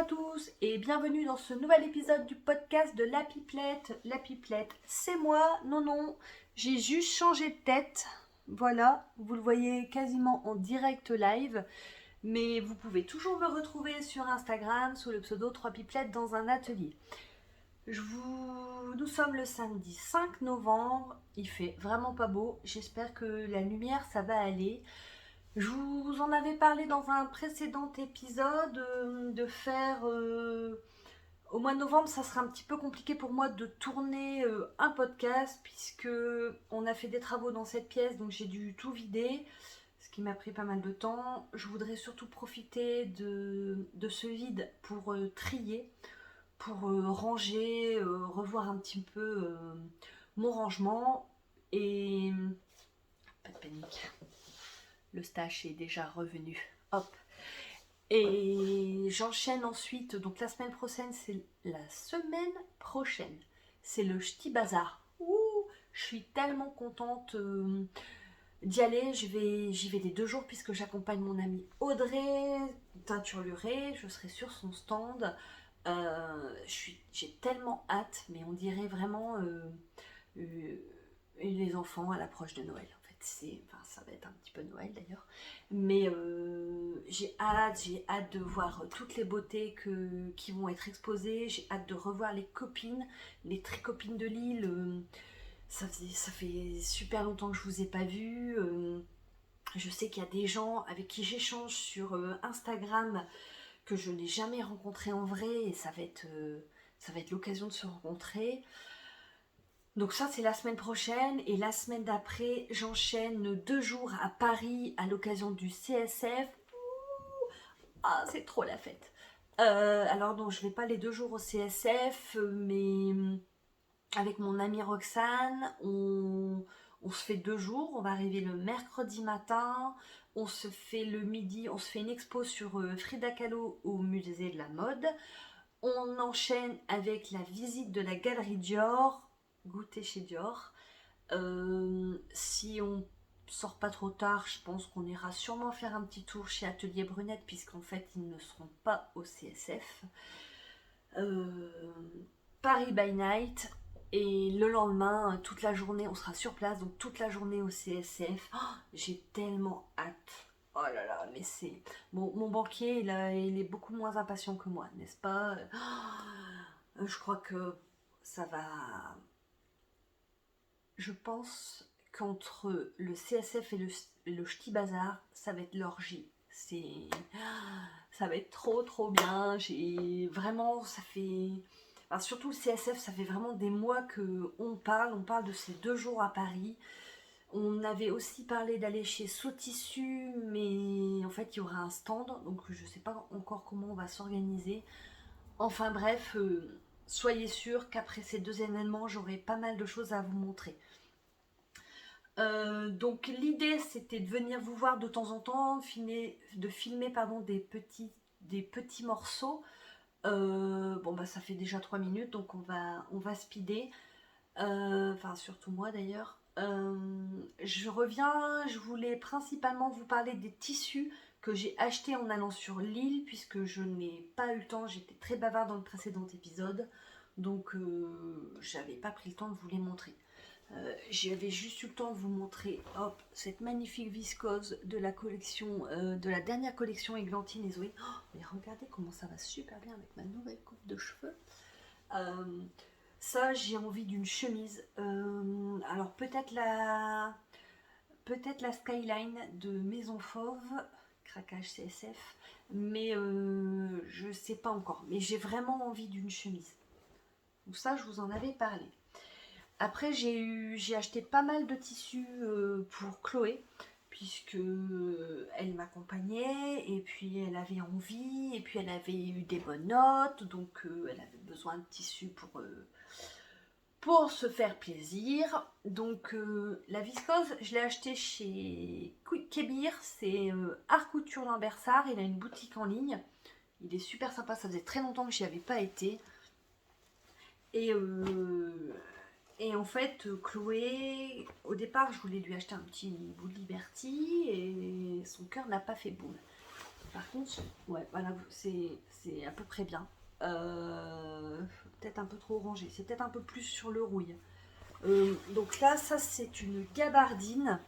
à tous et bienvenue dans ce nouvel épisode du podcast de La Pipelette. La Pipelette, c'est moi, non, j'ai juste changé de tête. Voilà, vous le voyez quasiment en direct live. Mais vous pouvez toujours me retrouver sur Instagram sous le pseudo 3 Pipelettes dans un atelier. Nous sommes le samedi 5 novembre, il fait vraiment pas beau, j'espère que la lumière ça va aller. Je vous en avais parlé dans un précédent épisode de faire... au mois de novembre, ça sera un petit peu compliqué pour moi de tourner un podcast puisque on a fait des travaux dans cette pièce, donc j'ai dû tout vider, ce qui m'a pris pas mal de temps. Je voudrais surtout profiter de ce vide pour trier, pour ranger, revoir un petit peu mon rangement et... Pas de panique. Le stash est déjà revenu. Hop. Et j'enchaîne ensuite. Donc la semaine prochaine, c'est le Ch'ti Bazar. Ouh, je suis tellement contente d'y aller. J'y vais les 2 jours puisque j'accompagne mon amie Audrey Teinture-Luré. Je serai sur son stand. J'ai tellement hâte, mais on dirait vraiment les enfants à l'approche de Noël. Ça va être un petit peu Noël d'ailleurs, mais j'ai hâte de voir toutes les beautés qui vont être exposées, j'ai hâte de revoir les copines, les tricopines de Lille, ça fait super longtemps que je vous ai pas vues, je sais qu'il y a des gens avec qui j'échange sur Instagram que je n'ai jamais rencontrés en vrai et ça va être l'occasion de se rencontrer. Donc ça c'est la semaine prochaine et la semaine d'après j'enchaîne 2 jours à Paris à l'occasion du CSF. Ah c'est trop la fête. Alors non je vais pas les 2 jours au CSF mais avec mon amie Roxane on se fait 2 jours. On va arriver le mercredi matin, on se fait le midi, on se fait une expo sur Frida Kahlo au musée de la mode. On enchaîne avec la visite de la galerie Dior, goûter chez Dior. Si on sort pas trop tard, je pense qu'on ira sûrement faire un petit tour chez Atelier Brunette, puisqu'en fait ils ne seront pas au CSF. Paris by night. Et le lendemain, toute la journée, on sera sur place, donc toute la journée au CSF. Oh, j'ai tellement hâte. Oh là là, mais c'est... Mon banquier, il est beaucoup moins impatient que moi, n'est-ce pas? Je crois que ça va... Je pense qu'entre le CSF et le Ch'ti Bazar, ça va être l'orgie. Ça va être trop bien. J'ai vraiment, ça fait... Alors surtout le CSF, ça fait vraiment des mois qu'on parle de ces 2 jours à Paris. On avait aussi parlé d'aller chez Sotissu, mais en fait il y aura un stand, donc je ne sais pas encore comment on va s'organiser. Enfin bref, soyez sûrs qu'après ces 2 événements, j'aurai pas mal de choses à vous montrer. Donc l'idée c'était de venir vous voir de temps en temps, de filmer des petits morceaux. Bon bah ça fait déjà 3 minutes donc on va speeder. Enfin surtout moi d'ailleurs. Je voulais principalement vous parler des tissus que j'ai achetés en allant sur Lille puisque je n'ai pas eu le temps, j'étais très bavarde dans le précédent épisode donc j'avais pas pris le temps de vous les montrer. J'avais juste eu le temps de vous montrer cette magnifique viscose de la collection, de la dernière collection Églantine et Zoé. Oh, mais regardez comment ça va super bien avec ma nouvelle coupe de cheveux. Ça, j'ai envie d'une chemise. Alors peut-être la Skyline de Maison Fauve, craquage CSF, mais je sais pas encore. Mais j'ai vraiment envie d'une chemise. Donc ça, je vous en avais parlé. Après, j'ai acheté pas mal de tissus pour Chloé, puisque elle m'accompagnait, et puis elle avait envie, et puis elle avait eu des bonnes notes, donc elle avait besoin de tissus pour se faire plaisir. Donc la viscose, je l'ai acheté chez Kébir, c'est Art Couture Lambersart, il a une boutique en ligne. Il est super sympa, ça faisait très longtemps que j'y avais pas été. Et en fait, Chloé, au départ, je voulais lui acheter un petit bout de Liberty et son cœur n'a pas fait boum. Par contre, ouais, voilà, c'est à peu près bien. Peut-être un peu trop orangé, c'est peut-être un peu plus sur le rouille. Donc là, ça c'est une gabardine.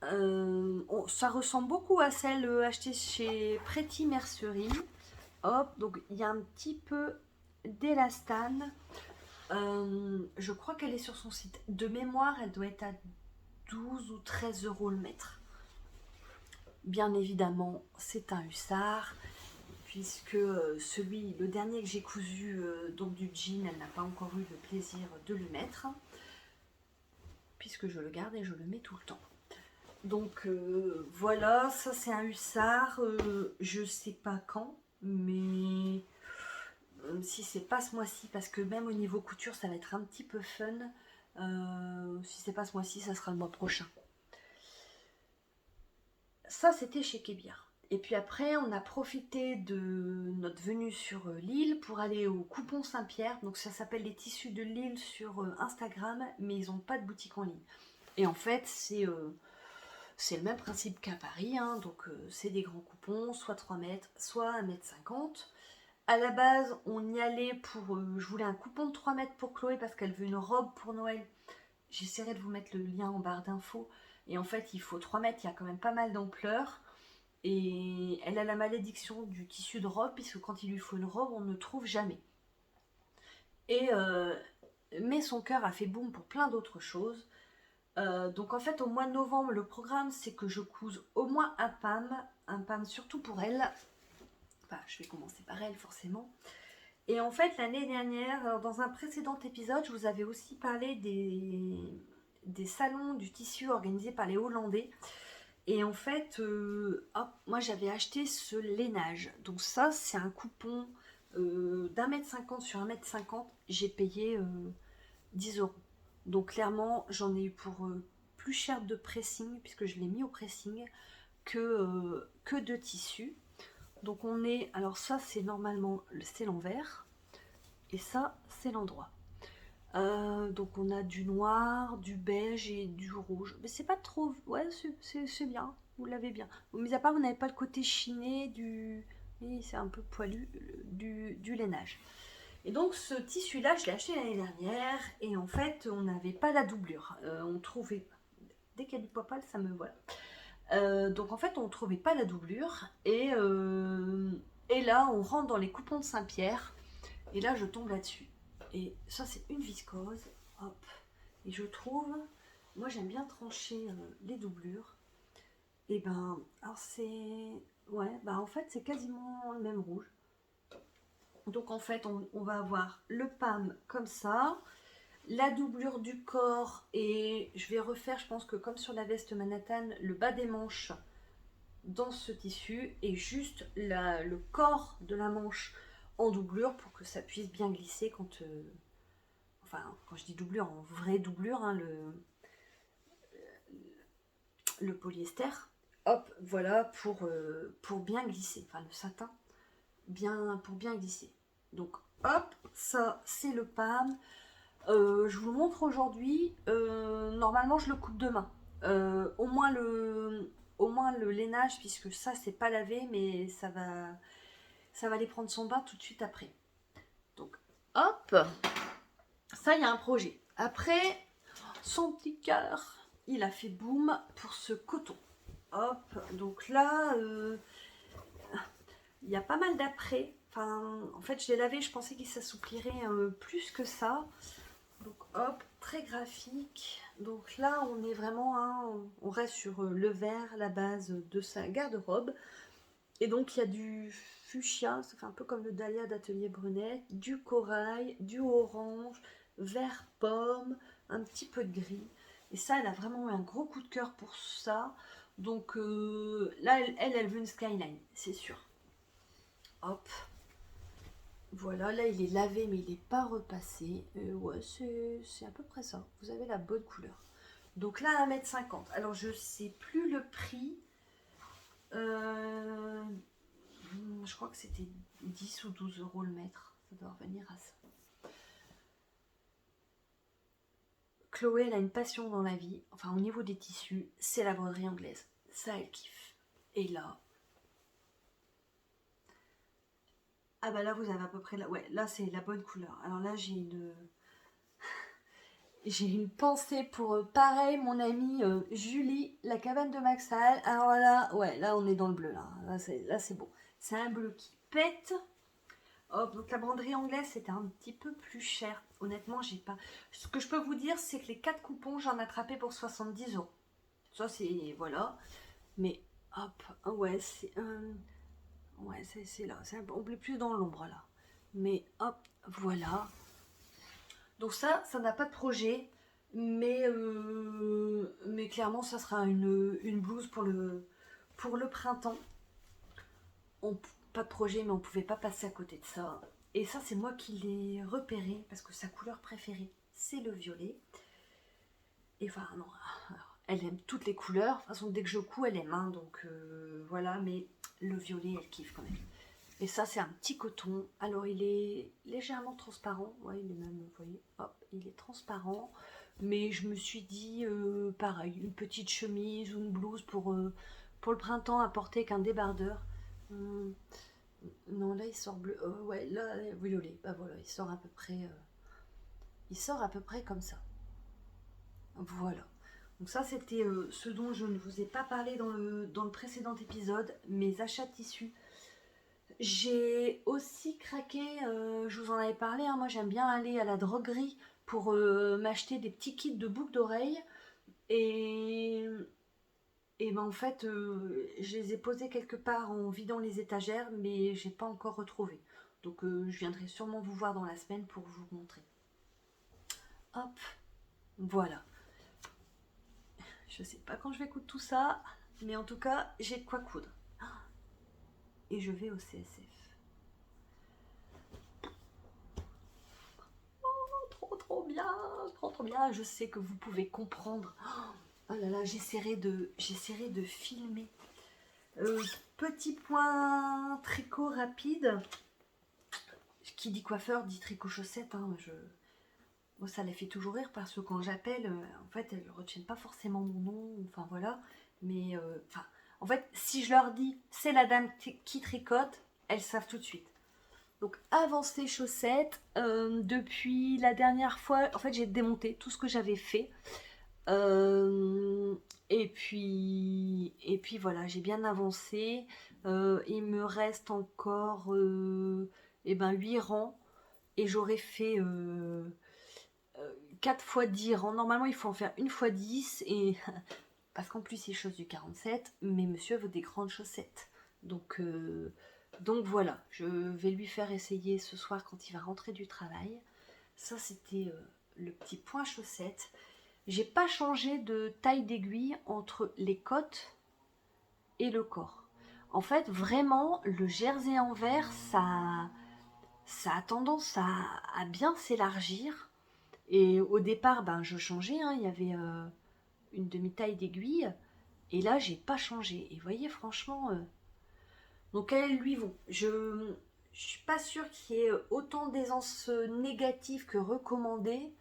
Ça ressemble beaucoup à celle achetée chez Pretty Mercerie. Hop, donc il y a un petit peu d'élastane. Je crois qu'elle est sur son site. De mémoire, elle doit être à 12 ou 13 euros le mètre. Bien évidemment, c'est un hussard, puisque le dernier que j'ai cousu, donc du jean, elle n'a pas encore eu le plaisir de le mettre, puisque je le garde et je le mets tout le temps. Donc voilà, ça c'est un hussard, je sais pas quand, mais si c'est pas ce mois-ci, parce que même au niveau couture, ça va être un petit peu fun. Si c'est pas ce mois-ci, ça sera le mois prochain. Ça, c'était chez Kébir. Et puis après, on a profité de notre venue sur l'île pour aller au Coupon Saint-Pierre. Donc ça s'appelle les tissus de l'île sur Instagram, mais ils n'ont pas de boutique en ligne. Et en fait, c'est le même principe qu'à Paris. Hein. Donc c'est des grands coupons, soit 3 mètres, soit 1,50 m. À la base, on y allait pour... je voulais un coupon de 3 mètres pour Chloé parce qu'elle veut une robe pour Noël. J'essaierai de vous mettre le lien en barre d'infos. Et en fait, il faut 3 mètres, il y a quand même pas mal d'ampleur. Et elle a la malédiction du tissu de robe, puisque quand il lui faut une robe, on ne trouve jamais. Et mais son cœur a fait boum pour plein d'autres choses. Donc en fait, au mois de novembre, le programme, c'est que je couse au moins un PAM surtout pour elle. Enfin, je vais commencer par elle, forcément. Et en fait, l'année dernière, dans un précédent épisode, je vous avais aussi parlé des salons du tissu organisés par les Hollandais. Et en fait, moi j'avais acheté ce lainage. Donc ça, c'est un coupon d'1,50 m sur 1,50 m. J'ai payé 10 euros. Donc clairement, j'en ai eu pour plus cher de pressing, puisque je l'ai mis au pressing, que de tissu. Donc on est... Alors ça, c'est normalement... C'est l'envers. Et ça, c'est l'endroit. Donc on a du noir, du beige et du rouge. Mais c'est pas trop... Ouais, c'est bien. Vous l'avez bien. Mis à part, vous n'avez pas le côté chiné du... Oui, c'est un peu poilu, du lainage. Et donc ce tissu-là, je l'ai acheté l'année dernière. Et en fait, on n'avait pas la doublure. On trouvait... Dès qu'il y a du poil pâle, ça me... Voilà. Donc en fait, on ne trouvait pas la doublure. Et là, on rentre dans les coupons de Saint-Pierre. Et là, je tombe là-dessus. Et ça, c'est une viscose. Hop. Et je trouve... Moi, j'aime bien trancher les doublures. Et ben, alors c'est... Ouais, bah en fait, c'est quasiment le même rouge. Donc en fait, on va avoir le PAM comme ça. La doublure du corps. Et je vais refaire, je pense que comme sur la veste Manhattan, le bas des manches dans ce tissu. Et juste le corps de la manche en doublure pour que ça puisse bien glisser quand... Enfin, quand je dis doublure, en vraie doublure, hein, le polyester. Hop, voilà, pour bien glisser. Enfin, le satin, pour bien glisser. Donc, hop, ça, c'est le PAM. Je vous le montre aujourd'hui. Normalement, je le coupe demain. Au moins le lainage, puisque ça, c'est pas lavé, mais ça va aller prendre son bain tout de suite après. Donc, hop, ça, il y a un projet. Après, son petit cœur, il a fait boum pour ce coton. Hop, donc là, il y a pas mal d'après. Enfin, en fait, je l'ai lavé, je pensais qu'il s'assouplirait plus que ça. Donc hop, très graphique. Donc là, on est vraiment, on reste sur le vert, la base de sa garde-robe. Et donc, il y a du fuchsia, ça fait un peu comme le dahlia d'Atelier Brunet, du corail, du orange, vert pomme, un petit peu de gris. Et ça, elle a vraiment eu un gros coup de cœur pour ça. Donc là, elle veut une skyline, c'est sûr. Hop. Voilà, là, il est lavé, mais il n'est pas repassé. Ouais, c'est à peu près ça. Vous avez la bonne couleur. Donc là, 1,50 m. Alors, je sais plus le prix. Je crois que c'était 10 ou 12 euros le mètre. Ça doit revenir à ça. Chloé, elle a une passion dans la vie. Enfin, au niveau des tissus, c'est la broderie anglaise. Ça, elle kiffe. Et là, Ah bah là vous avez à peu près, ouais, là c'est la bonne couleur. Alors là j'ai une pensée pour pareil, mon amie Julie, la cabane de Maxal. Alors là, ouais, là on est dans le bleu, là c'est beau. C'est un bleu qui pète. Hop, donc la broderie anglaise c'était un petit peu plus cher. Honnêtement, j'ai pas. Ce que je peux vous dire, c'est que les 4 coupons, j'en ai attrapé pour 70 €. Ça c'est. Voilà. Mais hop, ouais, c'est un. Ouais, c'est là. On est plus dans l'ombre là. Mais hop, voilà. Donc ça n'a pas de projet, mais clairement, ça sera une blouse pour le printemps. On, pas de projet, mais on pouvait pas passer à côté de ça. Et ça, c'est moi qui l'ai repéré, parce que sa couleur préférée, c'est le violet. Et enfin, non, elle aime toutes les couleurs. De toute façon, dès que je couds, elle aime, hein, donc voilà, mais le violet, elle kiffe quand même. Et ça, c'est un petit coton. Alors, il est légèrement transparent. Ouais, il est même, vous voyez, hop, il est transparent. Mais je me suis dit, pareil, une petite chemise ou une blouse pour le printemps à porter qu'un débardeur. Hum, non, là, il sort bleu. Ouais, là, violet. Bah voilà, il sort à peu près comme ça. Voilà. Donc ça, c'était ce dont je ne vous ai pas parlé dans le précédent épisode, mes achats de tissus. J'ai aussi craqué, je vous en avais parlé, hein, moi j'aime bien aller à la droguerie pour m'acheter des petits kits de boucles d'oreilles. Et, et ben en fait, je les ai posés quelque part en vidant les étagères, mais j'ai pas encore retrouvé. Donc je viendrai sûrement vous voir dans la semaine pour vous montrer. Hop, voilà. Je sais pas quand je vais coudre tout ça, mais en tout cas, j'ai de quoi coudre. Et je vais au CSF. Trop bien, trop bien. Je sais que vous pouvez comprendre. Oh là là, j'essaierai de filmer. Petit point tricot rapide. Qui dit coiffeur dit tricot chaussette. Hein, moi, ça les fait toujours rire parce que quand j'appelle, en fait, elles ne retiennent pas forcément mon nom. Enfin voilà. Mais en fait, si je leur dis c'est la dame qui tricote, elles savent tout de suite. Donc avancée chaussettes, depuis la dernière fois, en fait j'ai démonté tout ce que j'avais fait. Euh, et puis voilà, j'ai bien avancé. Il me reste encore 8 rangs et j'aurais fait 4 fois 10 rangs. Normalement il faut en faire une fois 10 et parce qu'en plus il chausse du 47, mais monsieur veut des grandes chaussettes. Donc voilà, je vais lui faire essayer ce soir quand il va rentrer du travail. Ça, c'était le petit point chaussette. J'ai pas changé de taille d'aiguille entre les côtes et le corps. En fait, vraiment, le jersey en verre, ça a tendance à bien s'élargir. Et au départ, ben, je changeais, hein, il y avait une demi-taille d'aiguille. Et là, j'ai pas changé. Et vous voyez, franchement, donc elles lui vont. Je suis pas sûre qu'il y ait autant d'aisance négative que recommandée,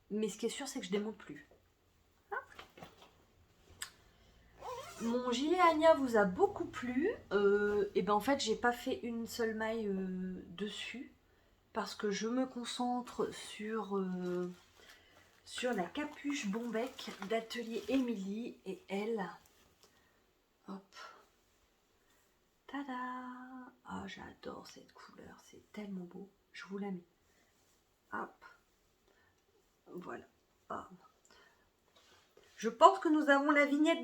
mais ce qui est sûr, c'est que je démonte plus. Mon gilet Anya vous a beaucoup plu. Et ben en fait, j'ai pas fait une seule maille dessus parce que je me concentre sur la capuche Bombec d'Atelier Émilie et elle. Hop. Tada! Ah, j'adore cette couleur, c'est tellement beau. Je vous la mets. Hop. Voilà. Hop. Je pense que nous avons la vignette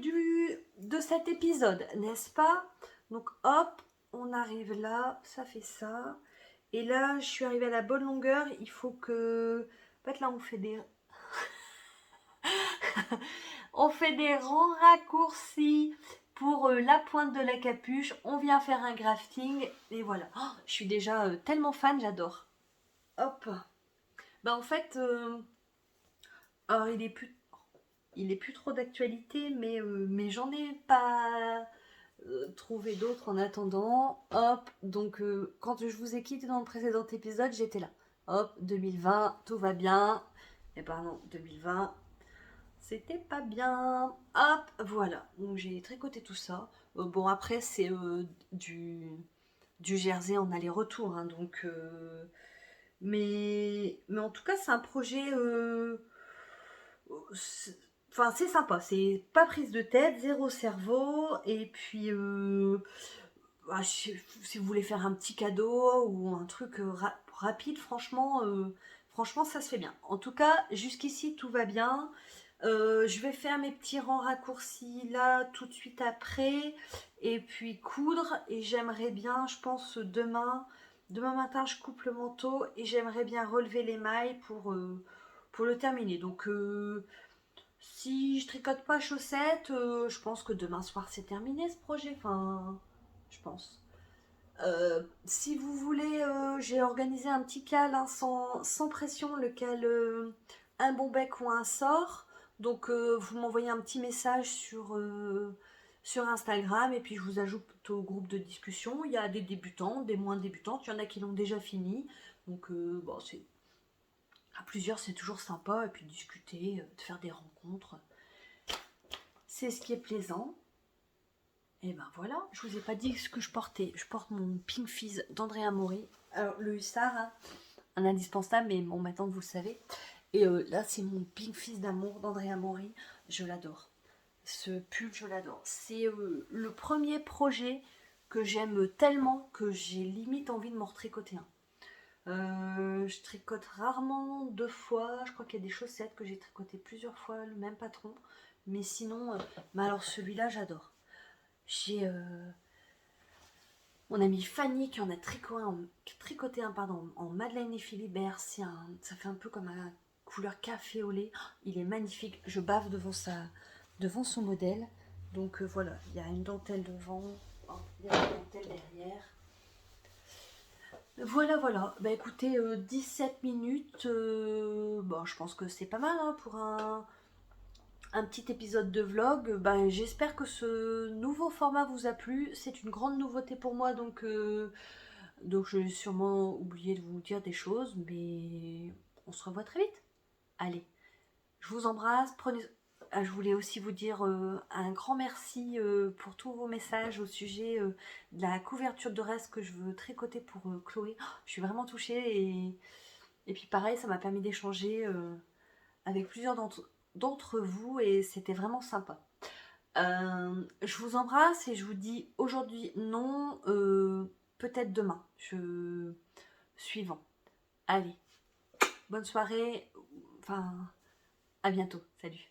de cet épisode, n'est-ce pas? Donc hop, on arrive là, ça fait ça. Et là, je suis arrivée à la bonne longueur. Il faut que... En fait, là, on fait des rangs raccourcis pour la pointe de la capuche. On vient faire un grafting. Et voilà. Oh, je suis déjà tellement fan, j'adore. Hop. Bah en fait, alors il est plus trop d'actualité, mais j'en ai pas trouvé d'autres en attendant. Hop, donc quand je vous ai quitté dans le précédent épisode, j'étais là. Hop, 2020, tout va bien. Et pardon, 2020, c'était pas bien. Hop, voilà. Donc j'ai tricoté tout ça. Bon, après, c'est du Jersey en aller-retour, hein, donc mais en tout cas c'est un projet enfin c'est sympa, c'est pas prise de tête, zéro cerveau, et puis si vous voulez faire un petit cadeau ou un truc rapide, franchement ça se fait bien. En tout cas jusqu'ici tout va bien. Je vais faire mes petits rangs raccourcis là tout de suite après, et puis coudre, et j'aimerais bien, je pense demain matin je coupe le manteau et j'aimerais bien relever les mailles pour le terminer. Donc si je tricote pas chaussettes, je pense que demain soir c'est terminé ce projet, enfin je pense. Si vous voulez, j'ai organisé un petit cal, hein, sans pression, le cal un bon bec ou un sort. Donc vous m'envoyez un petit message sur Instagram, et puis je vous ajoute au groupe de discussion. Il y a des débutants, des moins débutantes, il y en a qui l'ont déjà fini. Donc bon, à plusieurs c'est toujours sympa, et puis discuter, de faire des rencontres. C'est ce qui est plaisant. Et ben voilà, je vous ai pas dit ce que je portais. Je porte mon Pink Fizz d'Andrea Mori. Alors le hussard, hein, un indispensable, mais bon maintenant vous le savez. Et là c'est mon Pink Fizz d'amour d'Andrea Mori. Je l'adore. Ce pull, je l'adore. C'est le premier projet que j'aime tellement que j'ai limite envie de m'en retricoter un. Je tricote rarement 2 fois. Je crois qu'il y a des chaussettes que j'ai tricotées plusieurs fois, le même patron. Mais sinon, mais alors celui-là j'adore. J'ai mon amie Fanny qui en a tricoté un en Madeleine et Philibert. Ça fait un peu comme un couleur café au lait. Il est magnifique. Je bave devant son modèle. Donc voilà, il y a une dentelle devant, il y a une dentelle derrière. Voilà. Bah écoutez, 17 minutes, bon, je pense que c'est pas mal, hein, pour un petit épisode de vlog. Ben, j'espère que ce nouveau format vous a plu. C'est une grande nouveauté pour moi, donc je vais sûrement oublier de vous dire des choses, mais on se revoit très vite. Allez, je vous embrasse. Je voulais aussi vous dire un grand merci pour tous vos messages au sujet de la couverture de reste que je veux tricoter pour Chloé. Oh, je suis vraiment touchée, et puis pareil, ça m'a permis d'échanger avec plusieurs d'entre vous, et c'était vraiment sympa. Je vous embrasse et je vous dis aujourd'hui non, peut-être demain. Suivant. Allez, bonne soirée, enfin, à bientôt. Salut.